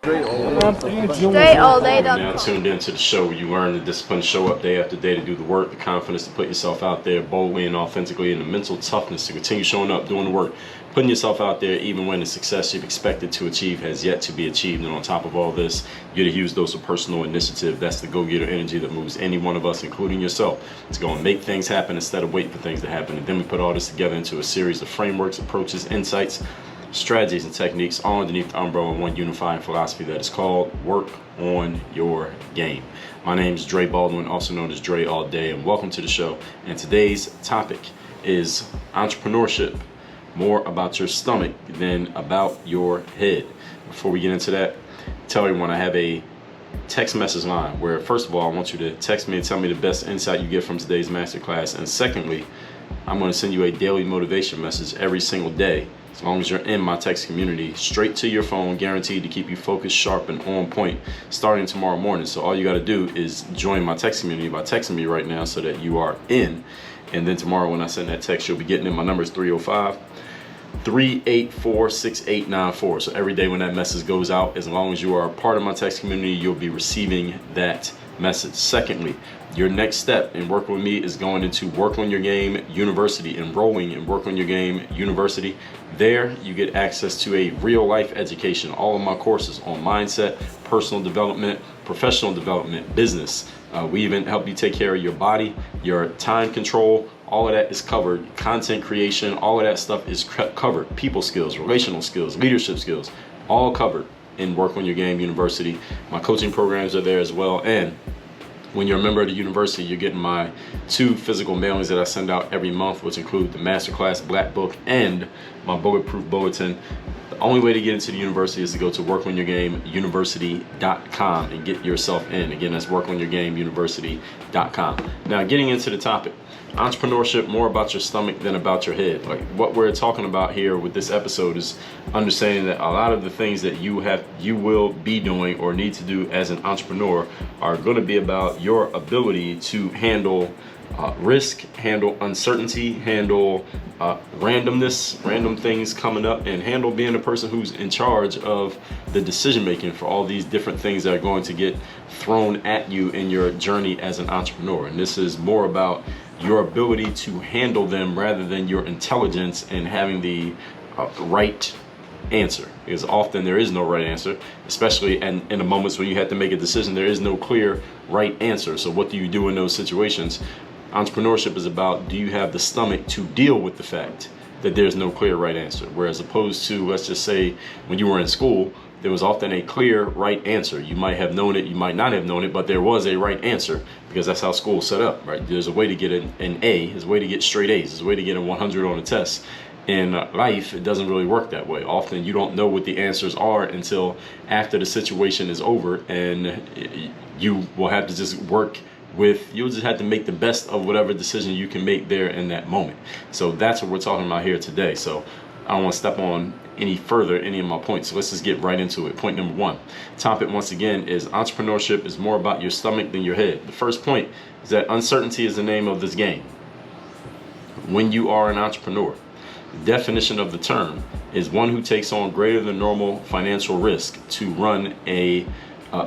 Straight Now tuned into the show where you learn the discipline to show up day after day to do the work, the confidence to put yourself out there boldly and authentically, and the mental toughness to continue showing up, doing the work, putting yourself out there even when the success you've expected to achieve has yet to be achieved. And on top of all this, you get a huge dose of personal initiative. That's the go-getter energy that moves any one of us, including yourself, to go and make things happen instead of waiting for things to happen. And then we put all this together into a series of frameworks, approaches, insights, strategies, and techniques, all underneath the umbrella of one unifying philosophy that is called work on your game. My name is Dre Baldwin, also known as Dre All Day, and welcome to the show. And today's topic is entrepreneurship. More about your stomach than about your head. Before we get into that, tell everyone I have a text message line where, first of all, I want you to text me and tell me the best insight you get from today's masterclass. And secondly, I'm going to send you a daily motivation message every single day, as long as you're in my text community, straight to your phone, guaranteed to keep you focused, sharp, and on point starting tomorrow morning. So all you got to do is join my text community by texting me right now so that you are in. And then tomorrow when I send that text, you'll be getting it. My number is 305-384-6894. So every day when that message goes out, as long as you are a part of my text community, you'll be receiving that message. Secondly, your next step in working with me is going into Work on Your Game University, enrolling in Work on Your Game University. There you get access to a real life education, all of my courses on mindset, personal development, professional development, business. We even help you take care of your body, your time control. All of that is covered. Content creation, all of that stuff is covered. People skills, relational skills, leadership skills, all covered in Work on Your Game University. My coaching programs are there as well. And when you're a member of the university, you're getting my 2 physical mailings that I send out every month, which include the Masterclass Black Book and my Bulletproof Bulletin. The only way to get into the university is to go to workonyourgameuniversity.com and get yourself in. Again, that's workonyourgameuniversity.com. Now, getting into the topic, entrepreneurship, more about your stomach than about your head. Like what we're talking about here with this episode is understanding that a lot of the things that you will be doing or need to do as an entrepreneur are going to be about your ability to handle risk, handle uncertainty, handle randomness, random things coming up, and handle being the person who's in charge of the decision making for all these different things that are going to get thrown at you in your journey as an entrepreneur. And this is more about your ability to handle them rather than your intelligence and having the right answer, because often there is no right answer, especially in the moments when you have to make a decision. There is no clear right answer. So what do you do in those situations? Entrepreneurship is about, do you have the stomach to deal with the fact that there's no clear right answer? Whereas opposed to, let's just say, when you were in school, there was often a clear right answer. You might have known it, you might not have known it, but there was a right answer, because that's how school's set up, right? There's a way to get an A, there's a way to get straight A's, there's a way to get a 100 on a test. In life, it doesn't really work that way. Often you don't know what the answers are until after the situation is over, and you will have to just you'll just have to make the best of whatever decision you can make there in that moment. So that's what we're talking about here today. So I don't want to step on any further any of my points. So let's just get right into it. Point number 1. Topic once again is entrepreneurship is more about your stomach than your head. The first point is that uncertainty is the name of this game. When you are an entrepreneur, the definition of the term is one who takes on greater than normal financial risk to run a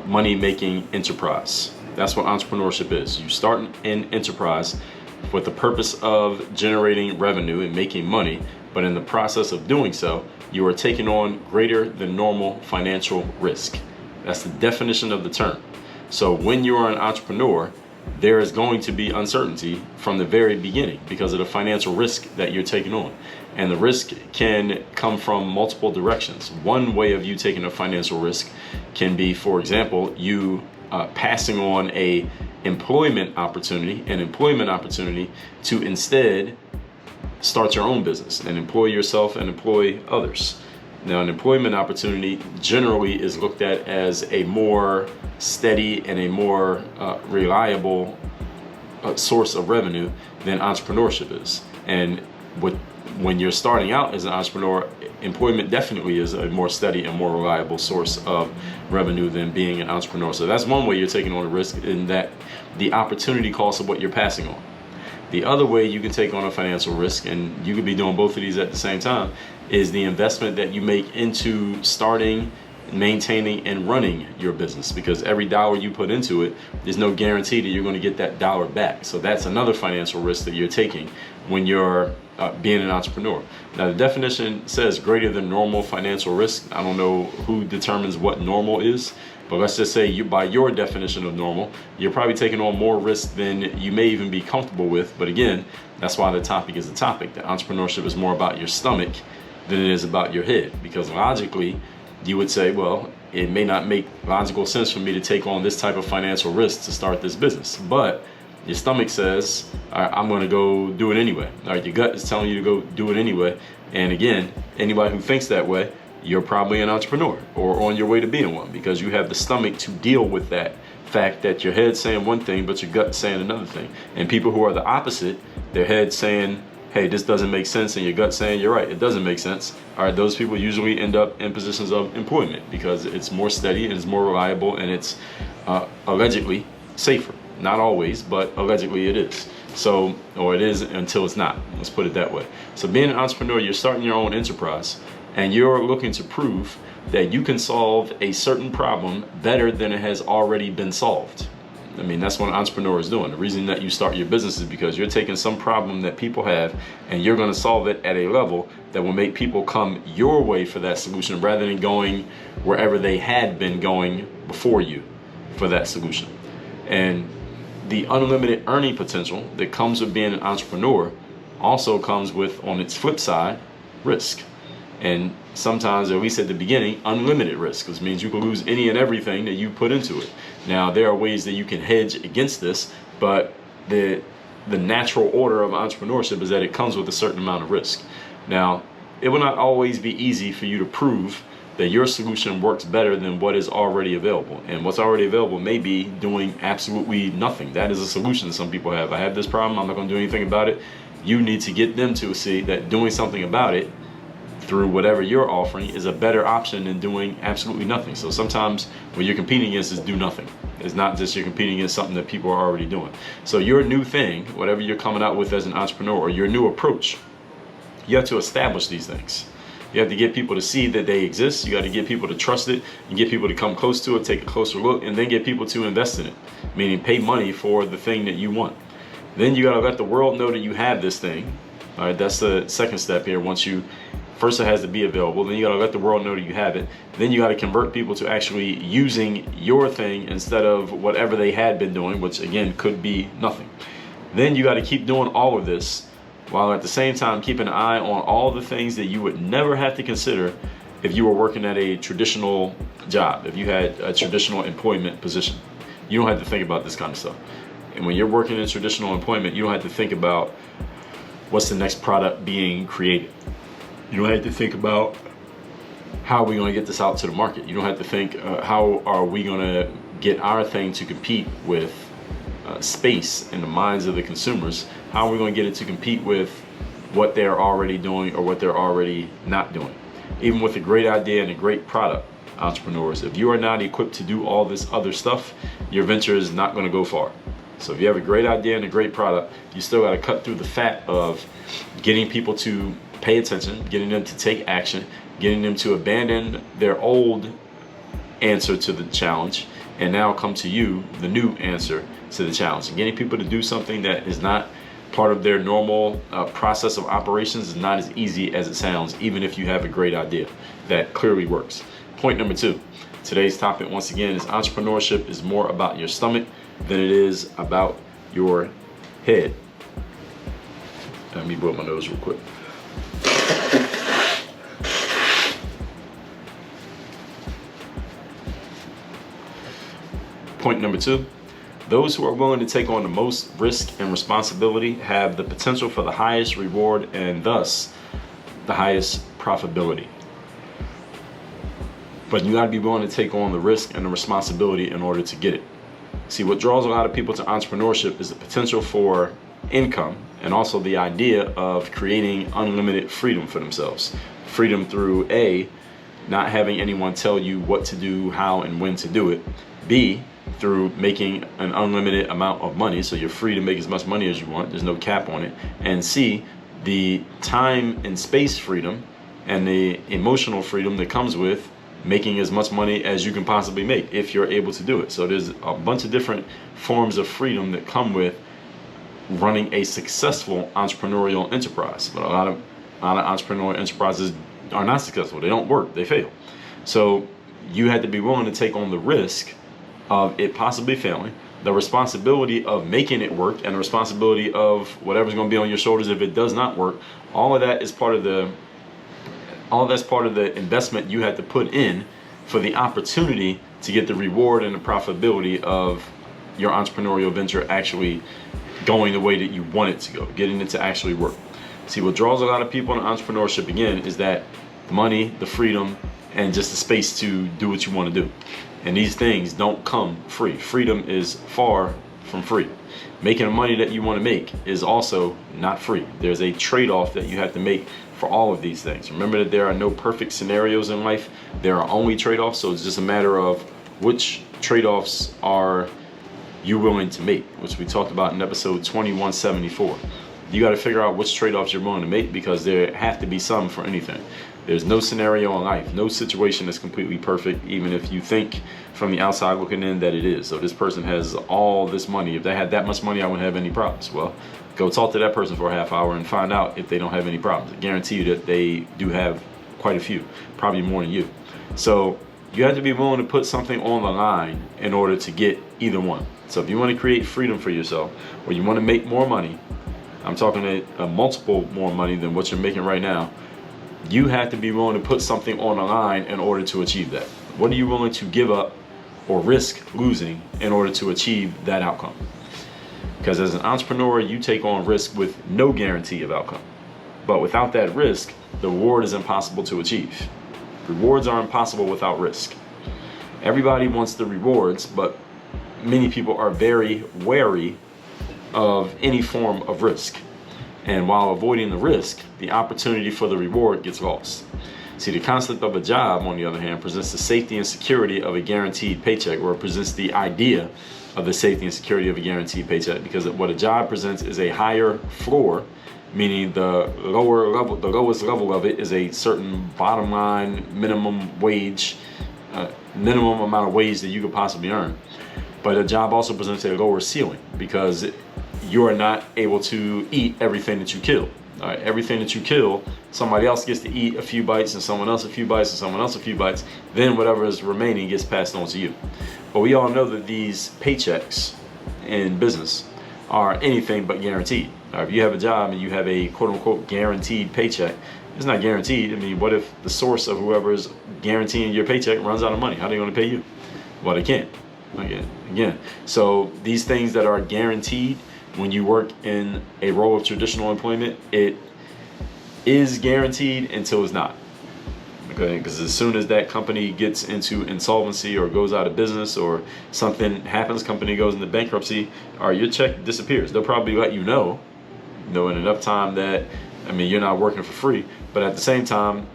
money-making enterprise. That's what entrepreneurship is. You start an enterprise with the purpose of generating revenue and making money, but in the process of doing so, you are taking on greater than normal financial risk. That's the definition of the term. So when you are an entrepreneur, there is going to be uncertainty from the very beginning because of the financial risk that you're taking on. And the risk can come from multiple directions. One way of you taking a financial risk can be, for example, you passing on an employment opportunity to instead start your own business and employ yourself and employ others. Now, an employment opportunity generally is looked at as a more steady and a more reliable source of revenue than entrepreneurship is. And when you're starting out as an entrepreneur, employment definitely is a more steady and more reliable source of revenue than being an entrepreneur. So that's one way you're taking on a risk, in that the opportunity cost of what you're passing on. The other way you can take on a financial risk, and you could be doing both of these at the same time, is the investment that you make into starting maintaining and running your business, because every dollar you put into it, there's no guarantee that you're going to get that dollar back. So that's another financial risk that you're taking when you're being an entrepreneur. Now, the definition says greater than normal financial risk. I don't know who determines what normal is, but let's just say you, by your definition of normal, you're probably taking on more risk than you may even be comfortable with. But again, that's why the topic is the topic. That entrepreneurship is more about your stomach than it is about your head, because logically you would say, well, it may not make logical sense for me to take on this type of financial risk to start this business, but your stomach says, all right, I'm going to go do it anyway. All right, your gut is telling you to go do it anyway. And again, anybody who thinks that way, you're probably an entrepreneur or on your way to being one, because you have the stomach to deal with that fact that your head's saying one thing, but your gut's saying another thing. And people who are the opposite, their head's saying, hey, this doesn't make sense, and your gut saying, you're right, it doesn't make sense. All right, those people usually end up in positions of employment because it's more steady and it's more reliable and it's allegedly safer. Not always, but allegedly it is. So, or it is until it's not. Let's put it that way. So being an entrepreneur, you're starting your own enterprise and you're looking to prove that you can solve a certain problem better than it has already been solved. I mean, that's what an entrepreneur is doing. The reason that you start your business is because you're taking some problem that people have and you're going to solve it at a level that will make people come your way for that solution rather than going wherever they had been going before you for that solution. And the unlimited earning potential that comes with being an entrepreneur also comes with, on its flip side, risk. And sometimes, at least at the beginning, unlimited risk, which means you can lose any and everything that you put into it. Now, there are ways that you can hedge against this, but the natural order of entrepreneurship is that it comes with a certain amount of risk. Now, it will not always be easy for you to prove that your solution works better than what is already available. And what's already available may be doing absolutely nothing. That is a solution some people have. I have this problem, I'm not going to do anything about it. You need to get them to see that doing something about it through whatever you're offering is a better option than doing absolutely nothing. So sometimes what you're competing against is do nothing. It's not just you're competing against something that people are already doing. So your new thing, whatever you're coming out with as an entrepreneur, or your new approach, you have to establish these things. You have to get people to see that they exist. You got to get people to trust it and get people to come close to it, take a closer look, and then get people to invest in it, meaning pay money for the thing that you want. Then you got to let the world know that you have this thing. All right, that's the second step here. First it has to be available, then you got to let the world know that you have it. Then you got to convert people to actually using your thing instead of whatever they had been doing, which again could be nothing. Then you got to keep doing all of this while at the same time keeping an eye on all the things that you would never have to consider if you were working at a traditional job, if you had a traditional employment position. You don't have to think about this kind of stuff. And when you're working in traditional employment, you don't have to think about what's the next product being created. You don't have to think about how are we going to get this out to the market. You don't have to think how are we going to get our thing to compete with space in the minds of the consumers. How are we going to get it to compete with what they're already doing or what they're already not doing? Even with a great idea and a great product, entrepreneurs, if you are not equipped to do all this other stuff, your venture is not going to go far. So if you have a great idea and a great product, you still got to cut through the fat of getting people to pay attention, getting them to take action, getting them to abandon their old answer to the challenge and now come to you, the new answer to the challenge. And getting people to do something that is not part of their normal process of operations is not as easy as it sounds, even if you have a great idea that clearly works. Point number 2. Today's topic, once again, is entrepreneurship is more about your stomach than it is about your head. Let me blow my nose real quick. Point number 2, those who are willing to take on the most risk and responsibility have the potential for the highest reward and thus the highest profitability. But you gotta be willing to take on the risk and the responsibility in order to get it. See, what draws a lot of people to entrepreneurship is the potential for income and also the idea of creating unlimited freedom for themselves. Freedom through A, not having anyone tell you what to do, how, and when to do it. B, through making an unlimited amount of money, so you're free to make as much money as you want, there's no cap on it. And C, the time and space freedom and the emotional freedom that comes with making as much money as you can possibly make if you're able to do it. So there's a bunch of different forms of freedom that come with running a successful entrepreneurial enterprise. But a lot of entrepreneurial enterprises are not successful. They don't work, they fail. So you had to be willing to take on the risk of it possibly failing, the responsibility of making it work, and the responsibility of whatever's going to be on your shoulders if it does not work. All of that's part of the investment you had to put in for the opportunity to get the reward and the profitability of your entrepreneurial venture actually going the way that you want it to go, getting it to actually work. See, what draws a lot of people into entrepreneurship, again, is that the money, the freedom, and just the space to do what you want to do. And these things don't come free. Freedom is far from free. Making the money that you want to make is also not free. There's a trade-off that you have to make for all of these things. Remember that there are no perfect scenarios in life. There are only trade-offs. So it's just a matter of which trade-offs are you willing to make, which we talked about in episode 2174. You got to figure out which trade-offs you're willing to make, because there have to be some for anything. There's no scenario in life, no situation is completely perfect, even if you think from the outside looking in that it is. So this person has all this money. If they had that much money, I wouldn't have any problems. Well, go talk to that person for a half hour and find out if they don't have any problems. I guarantee you that they do have quite a few, probably more than you. So you have to be willing to put something on the line in order to get either one. So if you want to create freedom for yourself, or you want to make more money, I'm talking a multiple more money than what you're making right now, you have to be willing to put something on the line in order to achieve that. What are you willing to give up or risk losing in order to achieve that outcome? Because as an entrepreneur, you take on risk with no guarantee of outcome. But without that risk, the reward is impossible to achieve. Rewards are impossible without risk. Everybody wants the rewards, but many people are very wary of any form of risk. And while avoiding the risk, the opportunity for the reward gets lost. See, the concept of a job, on the other hand, presents the safety and security of a guaranteed paycheck, or it presents the idea of the safety and security of a guaranteed paycheck, because what a job presents is a higher floor, meaning the lowest level of it is a certain bottom line minimum wage, minimum amount of wage that you could possibly earn. But a job also presents a lower ceiling, because you are not able to eat everything that you kill. All right, everything that you kill, somebody else gets to eat a few bites, and someone else a few bites, and someone else a few bites. Then whatever is remaining gets passed on to you. But we all know that these paychecks in business are anything but guaranteed. If you have a job and you have a quote-unquote guaranteed paycheck, it's not guaranteed. I mean, what if the source of whoever is guaranteeing your paycheck runs out of money? How are they going to pay you? Well, they can't. Again. So these things that are guaranteed, when you work in a role of traditional employment, it is guaranteed until it's not. Okay, because as soon as that company gets into insolvency or goes out of business or something happens, company goes into bankruptcy, or your check disappears. They'll probably let you know in enough time that, I mean, you're not working for free, but at the same time,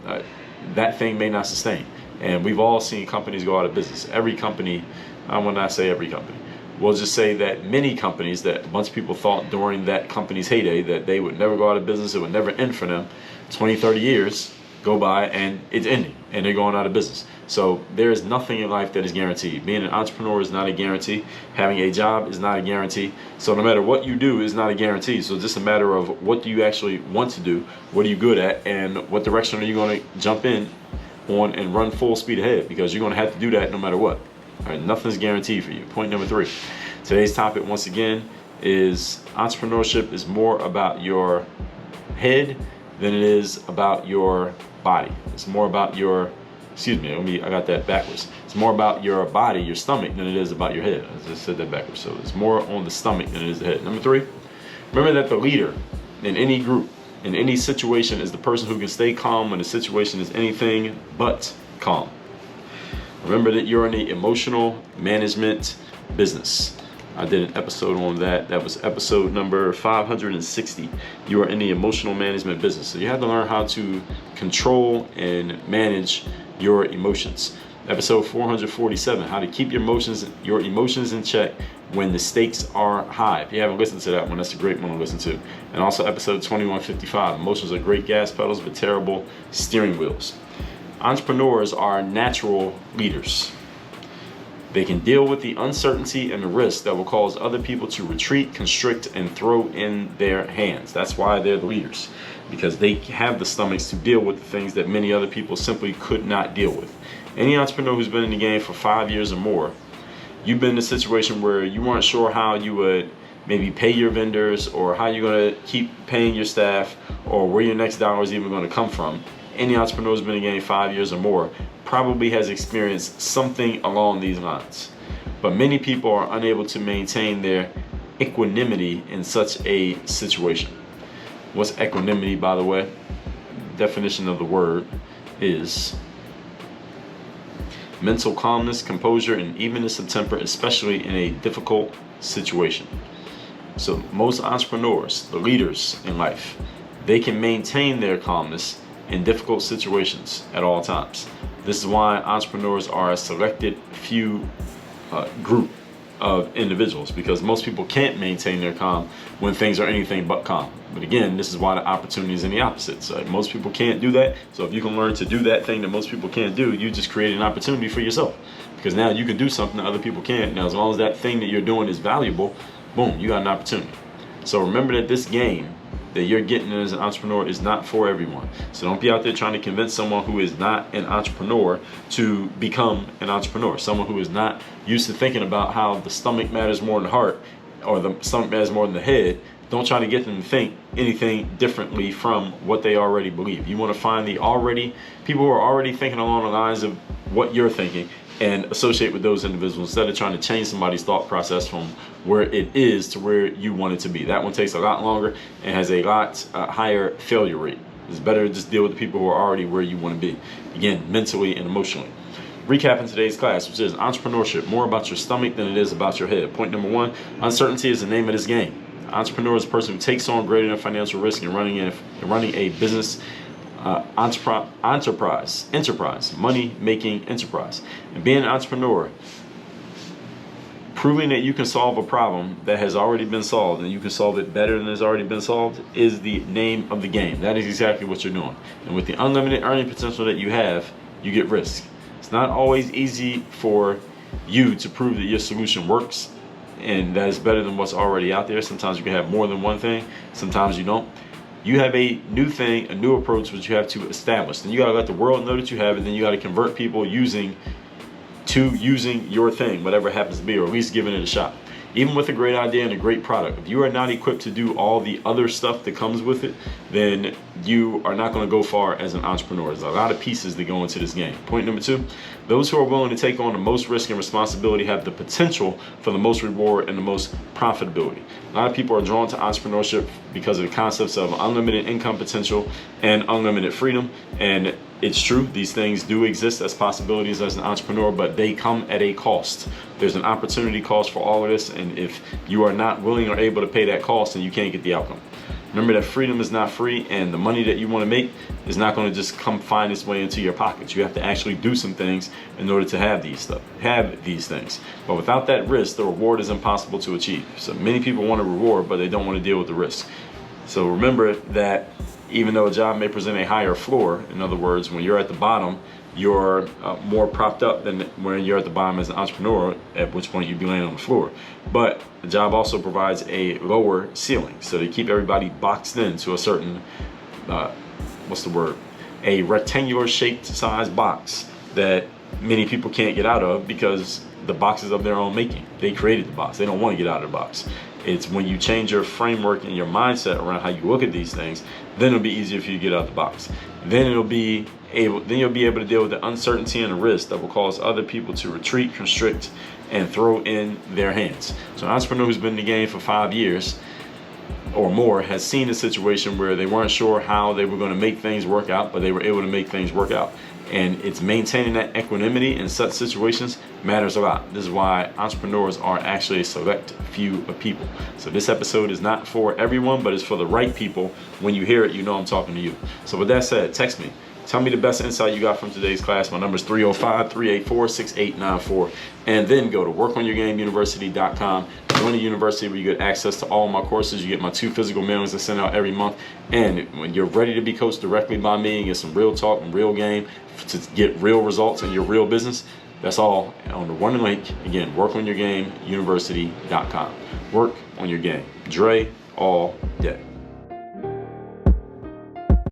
that thing may not sustain. And we've all seen companies go out of business. Every company, I will not say every company, we'll just say that many companies that a bunch of people thought during that company's heyday that they would never go out of business, it would never end for them, 20, 30 years go by and it's ending and they're going out of business. So there is nothing in life that is guaranteed. Being an entrepreneur is not a guarantee. Having a job is not a guarantee. So no matter what you do is not a guarantee. So it's just a matter of what do you actually want to do, what are you good at, and what direction are you going to jump in on and run full speed ahead, because you're going to have to do that no matter what. All right, nothing's guaranteed for you. Point number 3. Today's topic, once again, is entrepreneurship is more about your head than it is about your body. It's more about your, I got that backwards. It's more about your body, your stomach, than it is about your head. I just said that backwards. So it's more on the stomach than it is the head. Number 3, remember that the leader in any group, in any situation, is the person who can stay calm when the situation is anything but calm. Remember that you're in the emotional management business. I did an episode on that. That was episode number 560. You are in the emotional management business. So you have to learn how to control and manage your emotions. Episode 447, how to keep your emotions in check when the stakes are high. If you haven't listened to that one, that's a great one to listen to. And also episode 2155, emotions are great gas pedals but terrible steering wheels. Entrepreneurs are natural leaders. They can deal with the uncertainty and the risk that will cause other people to retreat, constrict, and throw in their hands. That's why they're the leaders, because they have the stomachs to deal with the things that many other people simply could not deal with. Any entrepreneur who's been in the game for 5 years or more, you've been in a situation where you weren't sure how you would maybe pay your vendors, or how you're going to keep paying your staff, or where your next dollar is even going to come from. Any entrepreneur who's been in the game 5 years or more probably has experienced something along these lines. But many people are unable to maintain their equanimity in such a situation. What's equanimity, by the way? Definition of the word is mental calmness, composure, and evenness of temper, especially in a difficult situation. So most entrepreneurs, the leaders in life, they can maintain their calmness in difficult situations at all times. This is why entrepreneurs are a selected few group of individuals, because most people can't maintain their calm when things are anything but calm. But again, this is why the opportunity is in the opposite. So most people can't do that. So if you can learn to do that thing that most people can't do, you just create an opportunity for yourself, because now you can do something that other people can't. Now, as long as that thing that you're doing is valuable, boom, you got an opportunity. So remember that this game that you're getting as an entrepreneur is not for everyone. So don't be out there trying to convince someone who is not an entrepreneur to become an entrepreneur. Someone who is not used to thinking about how the stomach matters more than the heart, or the stomach matters more than the head. Don't try to get them to think anything differently from what they already believe. You want to find the people who are already thinking along the lines of what you're thinking, and associate with those individuals instead of trying to change somebody's thought process from where it is to where you want it to be. That one takes a lot longer and has a lot higher failure rate. It's better to just deal with the people who are already where you want to be, again, mentally and emotionally. Recapping today's class, which is entrepreneurship, more about your stomach than it is about your head. Point number one, uncertainty is the name of this game. Entrepreneur is a person who takes on greater than financial risk in running a business, enterprise, money-making enterprise. And being an entrepreneur, proving that you can solve a problem that has already been solved, and you can solve it better than it's already been solved, is the name of the game. That is exactly what you're doing. And with the unlimited earning potential that you have, you get risk. It's not always easy for you to prove that your solution works and that is better than what's already out there. Sometimes you can have more than one thing, sometimes you don't. You have a new thing, a new approach, which you have to establish. Then you got to let the world know that you have it. Then you got to convert people using your thing, whatever it happens to be, or at least giving it a shot. Even with a great idea and a great product, if you are not equipped to do all the other stuff that comes with it, then you are not going to go far as an entrepreneur. There's a lot of pieces that go into this game. Point number two, those who are willing to take on the most risk and responsibility have the potential for the most reward and the most profitability. A lot of people are drawn to entrepreneurship because of the concepts of unlimited income potential and unlimited freedom. And it's true, these things do exist as possibilities as an entrepreneur, but they come at a cost. There's an opportunity cost for all of this, and if you are not willing or able to pay that cost, then you can't get the outcome. Remember that freedom is not free, and the money that you want to make is not going to just come find its way into your pockets. You have to actually do some things in order to have these things. But without that risk, the reward is impossible to achieve. So many people want a reward, but they don't want to deal with the risk. So remember that even though a job may present a higher floor, in other words, when you're at the bottom, you're more propped up than when you're at the bottom as an entrepreneur, at which point you'd be laying on the floor. But the job also provides a lower ceiling, so they keep everybody boxed into a certain, a rectangular shaped size box that many people can't get out of because the box is of their own making. They created the box. They don't want to get out of the box. It's when you change your framework and your mindset around how you look at these things, then it'll be easier for you to get out of the box. Then you'll be able to deal with the uncertainty and the risk that will cause other people to retreat, constrict, and throw in their hands. So an entrepreneur who's been in the game for 5 years or more has seen a situation where they weren't sure how they were going to make things work out, but they were able to make things work out. And it's maintaining that equanimity in such situations matters a lot. This is why entrepreneurs are actually a select few of people. So this episode is not for everyone, but it's for the right people. When you hear it, you know I'm talking to you. So with that said, text me Tell me the best insight you got from today's class. My number is 305-384-6894. And then go to workonyourgameuniversity.com. Join the university where you get access to all my courses. You get my 2 physical mailings I send out every month. And when you're ready to be coached directly by me and get some real talk and real game to get real results in your real business, that's all on the one link. Again, workonyourgameuniversity.com. Work on your game. Dre all day.